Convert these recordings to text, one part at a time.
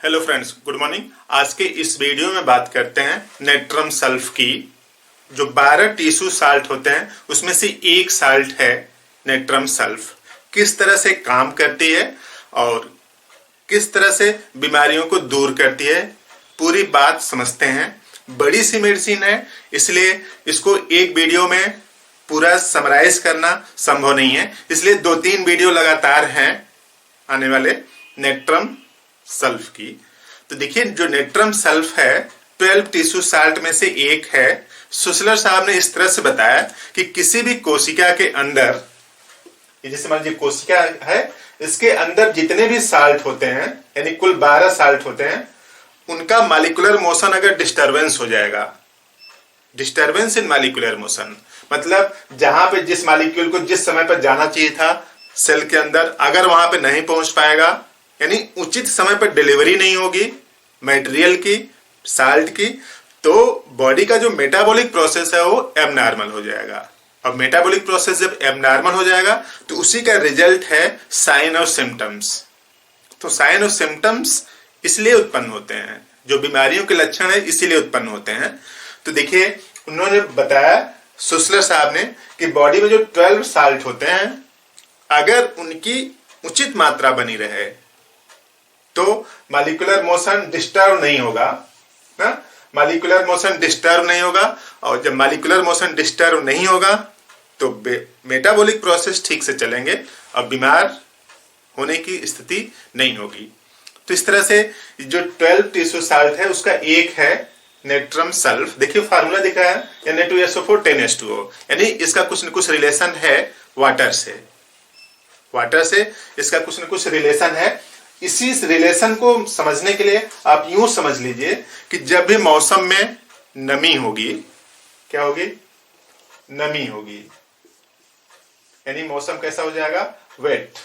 Hello friends, good morning. आज के इस वीडियो में बात करते हैं नेट्रम सल्फ की। जो 12 टिश्यू साल्ट होते हैं उसमें से एक साल्ट है नेट्रम सल्फ। किस तरह से काम करती है और किस तरह से बीमारियों को दूर करती है, पूरी बात समझते हैं। बड़ी सी मेडिसिन है, इसलिए इसको एक वीडियो में पूरा समराइज करना संभव नहीं है, इसलिए 2-3 वीडियो लगातार हैं आने वाले नेट्रम सल्फ की। तो देखिए, जो नेट्रम सल्फ है 12 टिश्यू साल्ट में से एक है। सुसलर साहब ने इस तरह से बताया कि किसी भी कोशिका के अंदर, जैसे मान लीजिए कोशिका है, इसके अंदर जितने भी साल्ट होते हैं, यानी कुल 12 साल्ट होते हैं, उनका मॉलिक्यूलर मोशन अगर डिस्टरबेंस हो जाएगा, डिस्टरबेंस इन मॉलिक्यूलर मोशन मतलब जहां पे जिस मॉलिक्यूल को जिस समय पर जाना चाहिए था सेल के अंदर, अगर वहां पे नहीं पहुंच पाएगा, यानी उचित समय पर डिलीवरी नहीं होगी मटेरियल की, साल्ट की, तो बॉडी का जो मेटाबॉलिक प्रोसेस है वो एबनॉर्मल हो जाएगा। और मेटाबॉलिक प्रोसेस जब एबनॉर्मल हो जाएगा तो उसी का रिजल्ट है साइन और सिम्टम्स। तो साइन और सिम्टम्स इसलिए उत्पन्न होते हैं, जो बीमारियों के लक्षण है इसीलिए उत्पन्न होते हैं। तो देखिए, उन्होंने बताया सुसलर साहब ने कि बॉडी में जो 12 साल्ट होते हैं, अगर उनकी उचित मात्रा बनी रहे तो मॉलिक्यूलर मोशन डिस्टर्ब नहीं होगा ना। मॉलिक्यूलर मोशन डिस्टर्ब नहीं होगा, और जब मॉलिक्यूलर मोशन डिस्टर्ब नहीं होगा तो मेटाबॉलिक प्रोसेस ठीक से चलेंगे और बीमार होने की स्थिति नहीं होगी। तो इस तरह से जो 12 टिश्यू साल्ट है उसका एक है नेट्रम सल्फ। देखिए फार्मूला दिखा है, Na2SO4 10H2O, यानी इसका कुछ न कुछ रिलेशन है वाटर से। वाटर से इसका कुछ न कुछ रिलेशन है। इसी रिलेशन को समझने के लिए आप यूं समझ लीजिए कि जब भी मौसम में नमी होगी, क्या होगी? नमी होगी, यानी मौसम कैसा हो जाएगा? वेट।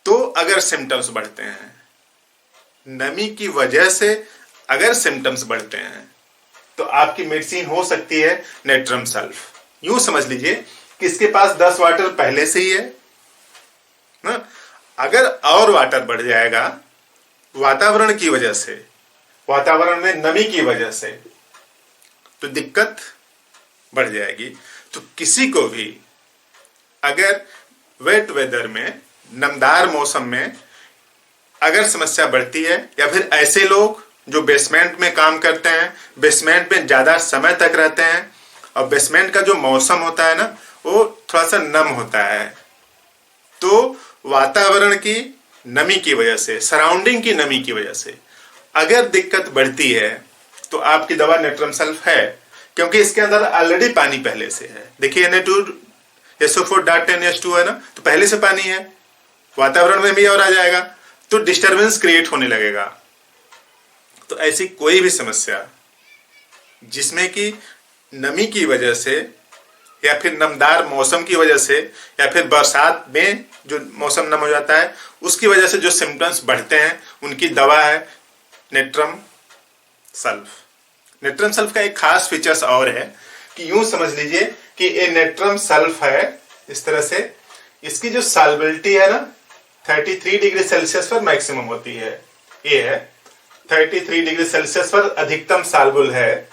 तो अगर सिम्टम्स बढ़ते हैं, नमी की वजह से अगर सिम्टम्स बढ़ते हैं, तो आपकी मेडिसिन हो सकती है नेट्रम सल्फ। यूं समझ लीजिए कि इसके पास 10 वाटर पहले से ही है ना। अगर और वाटर बढ़ जाएगा वातावरण की वजह से, वातावरण में नमी की वजह से, तो दिक्कत बढ़ जाएगी। तो किसी को भी अगर वेट वेदर में, नमदार मौसम में अगर समस्या बढ़ती है, या फिर ऐसे लोग जो बेसमेंट में काम करते हैं, बेसमेंट में ज्यादा समय तक रहते हैं, और बेसमेंट का जो मौसम होता है ना वो थोड़ा सा नम होता है, तो वातावरण की नमी की वजह से, सराउंडिंग की नमी की वजह से अगर दिक्कत बढ़ती है तो आपकी दवा नेट्रम सल्फ है, क्योंकि इसके अंदर ऑलरेडी पानी पहले से है। देखिए Na2SO4 10H2 है ना, तो पहले से पानी है, वातावरण में भी और आ जाएगा तो डिस्टरबेंस क्रिएट होने लगेगा। तो ऐसी कोई भी समस्या जिसमें कि नमी की वजह से, या फिर नमदार मौसम की वजह से, या फिर बरसात में जो मौसम नम हो जाता है उसकी वजह से जो सिम्टम्स बढ़ते हैं, उनकी दवा है नेट्रम सल्फ। नेट्रम सल्फ का एक खास फीचर्स और है कि यूं समझ लीजिए कि ये नेट्रम सल्फ है इस तरह से, इसकी जो सॉल्बिलिटी है ना 33 डिग्री सेल्सियस पर मैक्सिमम होती है। ये है 33 डिग्री सेल्सियस पर अधिकतम सॉल्युबल है।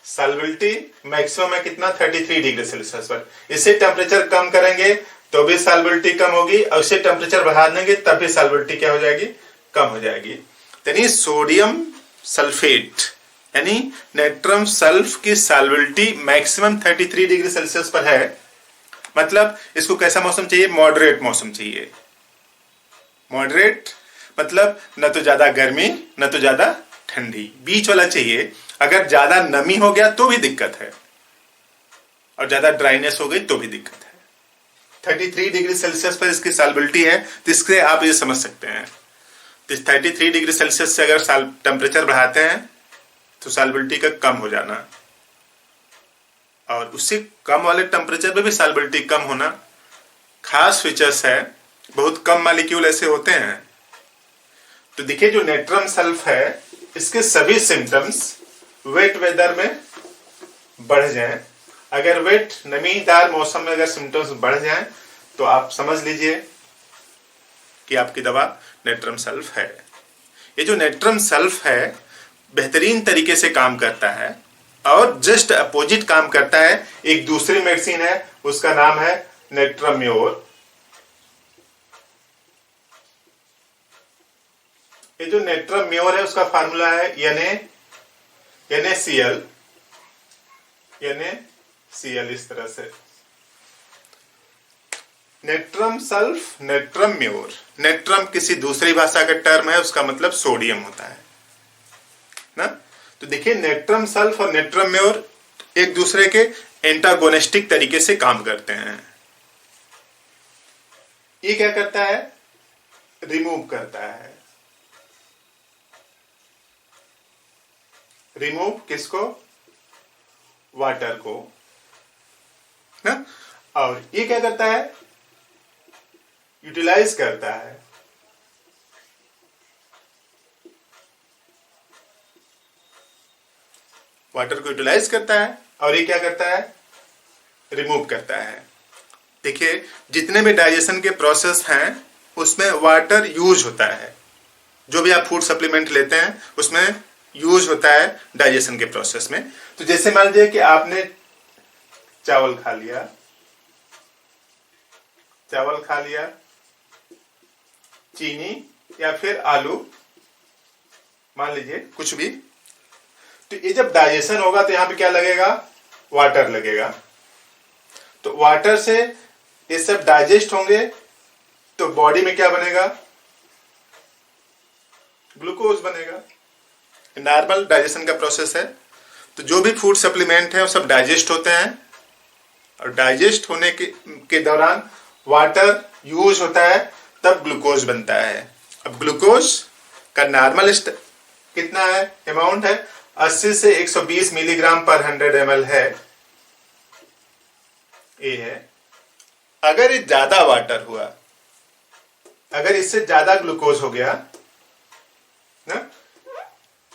सॉल्बिलिटी मैक्सिमम है कितना? 33 डिग्री सेल्सियस पर। इससे टेम्परेचर कम करेंगे तो भी सॉल्बिलिटी कम होगी, और इससे टेम्परेचर बढ़ा देंगे तब भी सॉल्बिलिटी क्या हो जाएगी? कम हो जाएगी। यानी सोडियम सल्फेट यानी नेट्रम सल्फ की सॉल्बिलिटी मैक्सिमम 33 डिग्री सेल्सियस पर है। मतलब इसको कैसा मौसम चाहिए? मॉडरेट मौसम चाहिए। मॉडरेट मतलब न तो ज्यादा गर्मी न तो ज्यादा ठंडी, बीच वाला चाहिए। अगर ज्यादा नमी हो गया तो भी दिक्कत है, और ज्यादा ड्राइनेस हो गई तो भी दिक्कत है। 33 डिग्री सेल्सियस पर इसकी सॉल्बिलिटी है, तो इससे आप ये समझ सकते हैं। तो 33 डिग्री सेल्सियस से अगर टेम्परेचर बढ़ाते हैं तो सॉल्बिलिटी का कम हो जाना, और उससे कम वाले टेम्परेचर पे भी सॉल्बिलिटी कम होना खास फीचर्स है। बहुत कम मॉलिक्यूल ऐसे होते हैं। तो देखिए, जो नेट्रम सल्फ है इसके सभी सिम्टम्स वेट वेदर में बढ़ जाएं, अगर वेट नमीदार मौसम में अगर सिम्टम्स बढ़ जाएं तो आप समझ लीजिए कि आपकी दवा नेट्रम सल्फ है। ये जो नेट्रम सल्फ है बेहतरीन तरीके से काम करता है और जस्ट अपोजिट काम करता है एक दूसरी मेडिसिन है, उसका नाम है नेट्रम्योर। ये जो नेट्रम्योर है उसका फार्मूला है NaCl, इस तरह से नेट्रम सल्फ, नेट्रम्योर। नेट्रम किसी दूसरी भाषा का टर्म है, उसका मतलब सोडियम होता है ना। तो देखिए नेट्रम सल्फ और नेट्रम्योर एक दूसरे के एंटागोनिस्टिक तरीके से काम करते हैं। ये क्या करता है? रिमूव करता है। रिमूव किसको? वाटर को ना। और ये क्या करता है? यूटिलाइज करता है। वाटर को यूटिलाइज करता है और ये क्या करता है? रिमूव करता है। देखिए जितने भी डाइजेशन के प्रोसेस हैं उसमें वाटर यूज होता है। जो भी आप फूड सप्लीमेंट लेते हैं उसमें यूज होता है डाइजेशन के प्रोसेस में। तो जैसे मान लीजिए कि आपने चावल खा लिया, चीनी या फिर आलू, मान लीजिए कुछ भी, तो ये जब डाइजेशन होगा तो यहां पे क्या लगेगा? वाटर लगेगा। तो वाटर से ये सब डाइजेस्ट होंगे तो बॉडी में क्या बनेगा? ग्लूकोज बनेगा। नॉर्मल डाइजेशन का प्रोसेस है। तो जो भी फूड सप्लीमेंट है वो सब डाइजेस्ट होते हैं और डाइजेस्ट होने के दौरान वाटर यूज होता है, तब ग्लूकोज बनता है। अब ग्लूकोज का नॉर्मल कितना है? अमाउंट है 80 से 120 मिलीग्राम पर 100 ml है। ये है। अगर ये ज्यादा वाटर हुआ, अगर इससे ज्यादा ग्लूकोज हो गया ना,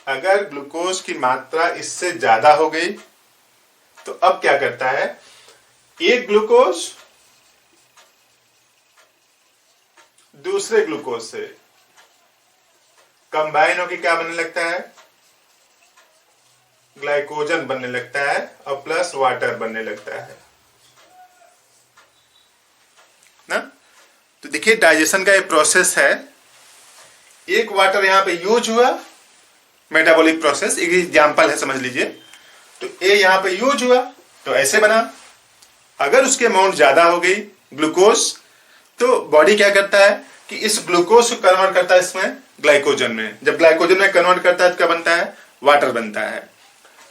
अगर ग्लूकोज की मात्रा इससे ज्यादा हो गई तो अब क्या करता है? एक ग्लूकोज दूसरे ग्लूकोज से कंबाइन होकर क्या बनने लगता है? ग्लाइकोजन बनने लगता है और प्लस वाटर बनने लगता है ना। तो देखिए डाइजेशन का ये प्रोसेस है। एक वाटर यहां पे यूज हुआ, मेटाबॉलिक प्रोसेस एक एग्जांपल है समझ लीजिए। तो ये यहां पे यूज हुआ तो ऐसे बना। अगर उसकी अमाउंट ज्यादा हो गई ग्लूकोज, तो बॉडी क्या करता है कि इस ग्लूकोज को कन्वर्ट करता है इसमें ग्लाइकोजन में। जब ग्लाइकोजन में कन्वर्ट करता है तो क्या बनता है? वाटर बनता है।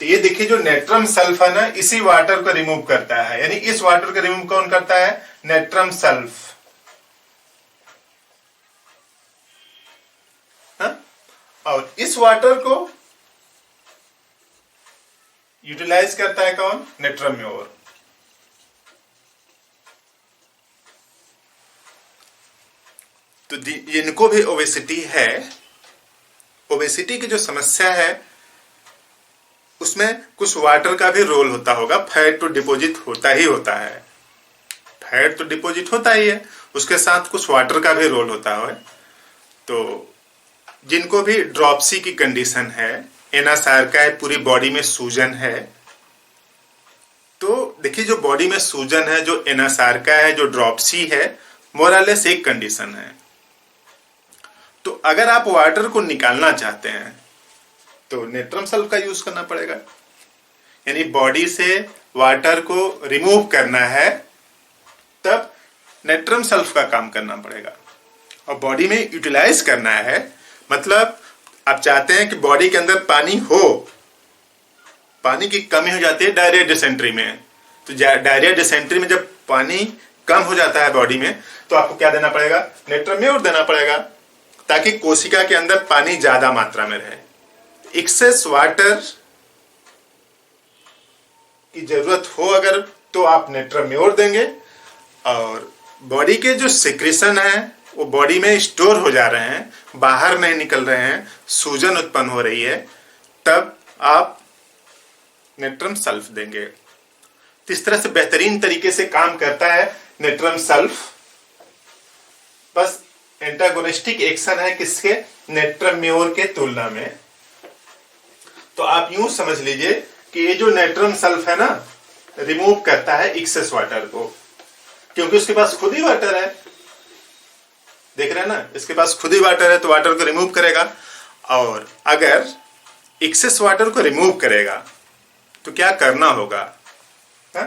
तो ये देखिए जो नेट्रम सल्फ है ना, इसी वाटर को रिमूव करता है। यानी इस वाटर को रिमूव कौन करता है? Natrum sulph. और इस वाटर को यूटिलाइज करता है कौन? नेट्रम्योर। तो इनको भी ओबेसिटी है। ओबेसिटी की जो समस्या है उसमें कुछ वाटर का भी रोल होता होगा। फैट तो डिपॉजिट होता ही होता है, फैट तो डिपॉजिट होता ही है, उसके साथ कुछ वाटर का भी रोल होता है। तो जिनको भी ड्रॉप्सी की कंडीशन है, एनासार्का है, पूरी बॉडी में सूजन है, तो देखिए जो बॉडी में सूजन है, जो एनासार्का है, जो ड्रॉप्सी है, मोरालेस एक कंडीशन है। तो अगर आप वाटर को निकालना चाहते हैं तो नेट्रम सल्फ का यूज करना पड़ेगा। यानी बॉडी से वाटर को रिमूव करना है तब नेट्रम सल्फ का काम करना पड़ेगा। और बॉडी में यूटिलाइज करना है, मतलब आप चाहते हैं कि बॉडी के अंदर पानी हो, पानी की कमी हो जाती है डायरिया डिसेंट्री में। तो डायरिया डिसेंट्री में जब पानी कम हो जाता है बॉडी में तो आपको क्या देना पड़ेगा? नेट्रम्योर देना पड़ेगा, ताकि कोशिका के अंदर पानी ज्यादा मात्रा में रहे। एक्सेस वाटर की जरूरत हो अगर तो आप नेट्रम्योर देंगे, और बॉडी के जो सिक्रेशन है वो बॉडी में स्टोर हो जा रहे हैं, बाहर नहीं निकल रहे हैं, सूजन उत्पन्न हो रही है, तब आप नेट्रम सल्फ देंगे। तो इस तरह से बेहतरीन तरीके से काम करता है नेट्रम सल्फ। बस एंटागोनिस्टिक एक्शन है किसके, नेट्रम म्योर के तुलना में। तो आप यूं समझ लीजिए कि ये जो नेट्रम सल्फ है ना, रिमूव करता है एक्सेस वाटर को, क्योंकि उसके पास खुद ही वाटर है। देख रहे हैं ना, इसके पास खुद ही वाटर है तो वाटर को रिमूव करेगा। और अगर एक्सेस वाटर को रिमूव करेगा तो क्या करना होगा, हा?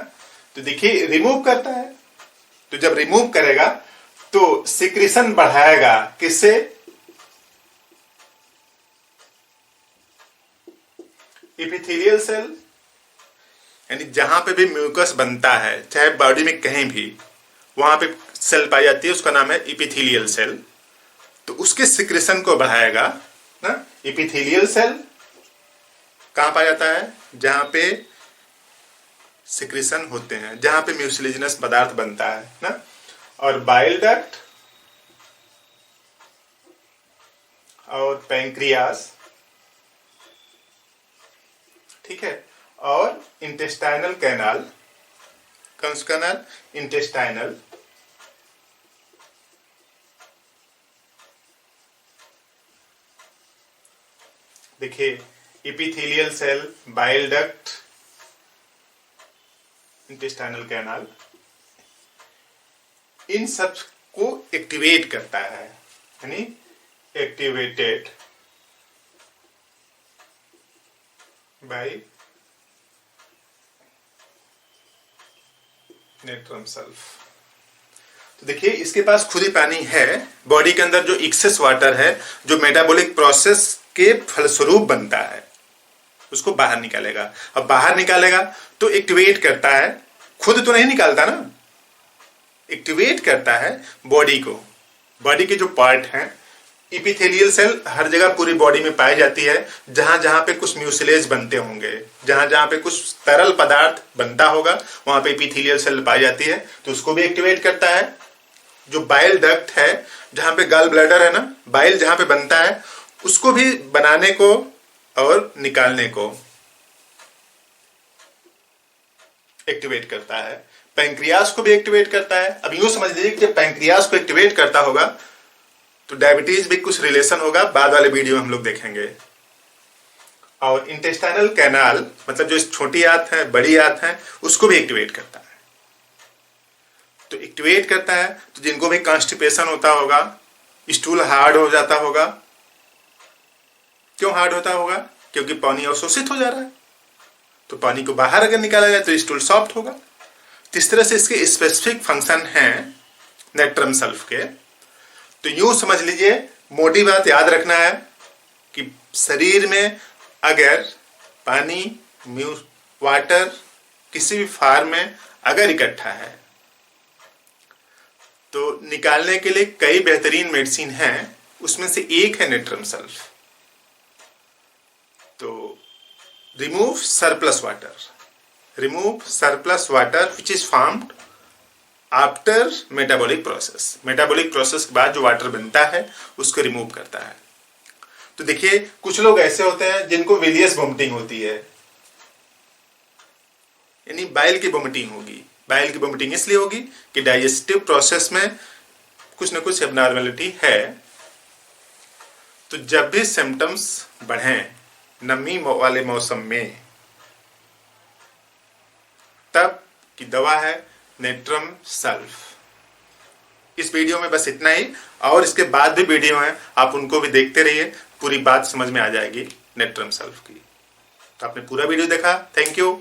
तो देखिए रिमूव करता है, तो जब रिमूव करेगा तो सिक्रीशन बढ़ाएगा, किससे, एपिथेलियल सेल, यानी जहां पे भी म्यूकस बनता है चाहे बॉडी में कहीं भी, वहां पे सेल पाई जाती है, उसका नाम है एपिथेलियल सेल। तो उसके सिक्रीशन को बढ़ाएगा ना। एपिथेलियल सेल कहां पाया जाता है, जहां पे सिक्रीशन होते हैं, जहां पे म्यूसिलेजिनस पदार्थ बनता है ना। और बाइल डक्ट और पैंक्रियास, ठीक है, और इंटेस्टाइनल कैनाल, कौन सा कैनाल, इंटेस्टाइनल, देखिए epithelial cell, bile duct, intestinal canal, इन सब को एक्टिवेट करता है, यानी एक्टिवेटेड बाय नेट्रम सल्फ। तो देखिए इसके पास खुद ही पानी है, बॉडी के अंदर जो एक्सेस वाटर है, जो मेटाबॉलिक प्रोसेस के फलस्वरूप बनता है, उसको बाहर निकालेगा। अब बाहर निकालेगा तो एक्टिवेट करता है, खुद तो नहीं निकालता ना, एक्टिवेट करता है बॉडी को। बॉडी के जो पार्ट हैं, एपिथेलियल सेल हर जगह पूरी बॉडी में पाई जाती है, जहां जहां पे कुछ म्यूसिलेज बनते होंगे, जहां जहां पे कुछ तरल पदार्थ बनता होगा, वहां पे एपिथेलियल सेल पाई जाती है, तो उसको भी एक्टिवेट करता है। जो बाइल डक्ट है, जहां पे गॉल ब्लैडर है ना, बाइल जहां पे बनता है, उसको भी बनाने को और निकालने को एक्टिवेट करता है। पैंक्रियास को भी एक्टिवेट करता है। अब यूं समझ लीजिए कि जब पैंक्रियास को एक्टिवेट करता होगा तो डायबिटीज भी कुछ रिलेशन होगा, बाद वाले वीडियो में हम लोग देखेंगे। और इंटेस्टाइनल कैनाल, मतलब जो छोटी आंत है, बड़ी आंत है, उसको भी एक्टिवेट करता है। तो एक्टिवेट करता है तो जिनको भी कॉन्स्टिपेशन होता होगा, स्टूल हार्ड हो जाता होगा, क्यों हार्ड होता होगा, क्योंकि पानी अवशोषित हो जा रहा है, तो पानी को बाहर अगर निकाला जाए तो स्टूल सॉफ्ट होगा। इस तरह से इसके स्पेसिफिक फंक्शन हैं नेट्रम सल्फ के। तो यूं समझ लीजिए, मोटी बात याद रखना है कि शरीर में अगर पानी, वाटर किसी भी फॉर्म में अगर इकट्ठा है तो निकालने के लिए कई बेहतरीन मेडिसिन हैं, उसमें से एक है नेट्रम सल्फ। तो remove surplus water, remove surplus water which is formed after metabolic process। metabolic process के बाद जो वाटर बनता है उसको रिमूव करता है। तो देखिए कुछ लोग ऐसे होते हैं जिनको विलियस वोमिटिंग होती है, यानी बाइल की वोमिटिंग होगी। बाइल की वोमिटिंग इसलिए होगी कि डाइजेस्टिव प्रोसेस में कुछ न कुछ एबनॉर्मलिटी है। तो जब भी सिम्टम्स बढ़ें नमी वाले मौसम में, तब की दवा है नेट्रम सल्फ। इस वीडियो में बस इतना ही, और इसके बाद भी वीडियो हैं, आप उनको भी देखते रहिए, पूरी बात समझ में आ जाएगी नेट्रम सल्फ की। तो आपने पूरा वीडियो देखा, थैंक यू।